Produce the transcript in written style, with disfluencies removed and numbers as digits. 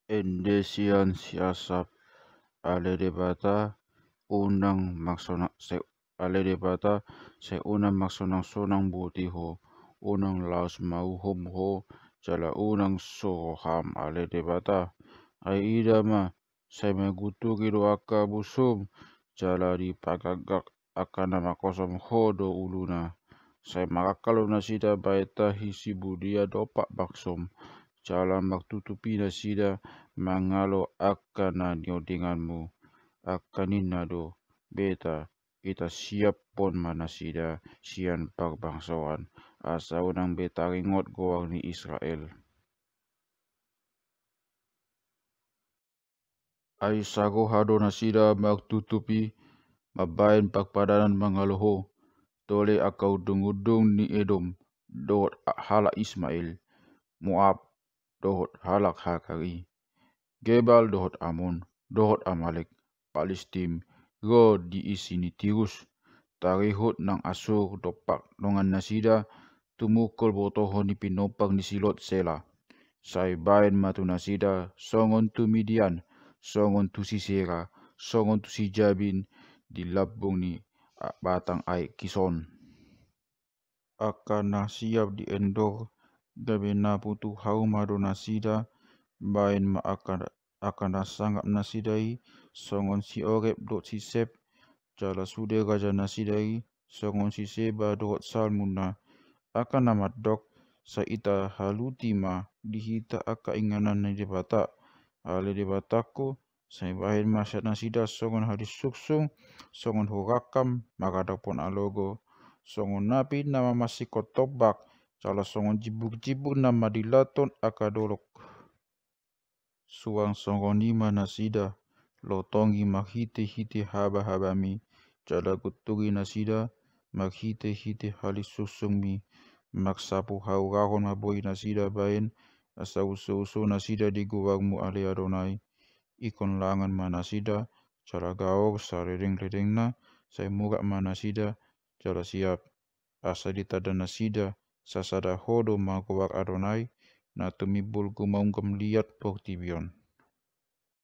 Endesian siasap ale debata unang maksona se ale debata se unang maksonang sonang butiho unang laos mauhom ho jala unang soham ale debata ai ida ma sai magutu kido aka busum jala di pagagak akana makosom hodo uluna sai makakalo na sida baita hisi budia dopak baksom jala maktutupi na sida mangalo akana nyodinganmu akaninado beta kita siap pon mana sida sian pagbangsawan asa unang beta ringot goang ni Israel. Ai sago hado na sida magtutupi mabayan pagpadanan mangaloho tole akau dungudung ni Edom dohot hala Ismail Moab dohot halak Hakari Gebal dohot Amon dohot Amalek Palestim go di isini Tirus tarihut nang Asur dopak nongan nasida tumukul botoho ni pinopang ni silot sela sai bain matu nasida songon tu Midian songon tu Sisera songon tu si Jabin di labung ni batang ai Kison akan siap di endor gabe na putu haumado nasida bain ma akan sanggap nasidai songon si Oreb dot si Sep jala sude raja nasidai songon si Seba dot Salmuna akan namat dok sa ita halutima dihita aka inganan na debata ale debatako sai bahin masyad nasida songon hadis suksung songon hurakam makadapon alogo songon napi nama masih kotobak jala songon jibuk-jibuk nama dilaton akadolok suang songon lima nasida lotongi maghite-hite haba-habami jala guturi nasida maghite-hite halis susungmi maksapu haurahon maboi nasida bain asa uso-uso nasida di guwarmu ale Adonai ikon langan manasida jala gaor saredeng-redeng na sai murak manasida jala siap asa ditada nasida sasada hodo magowar Adonai na tumibul gumaunggam liat portibion.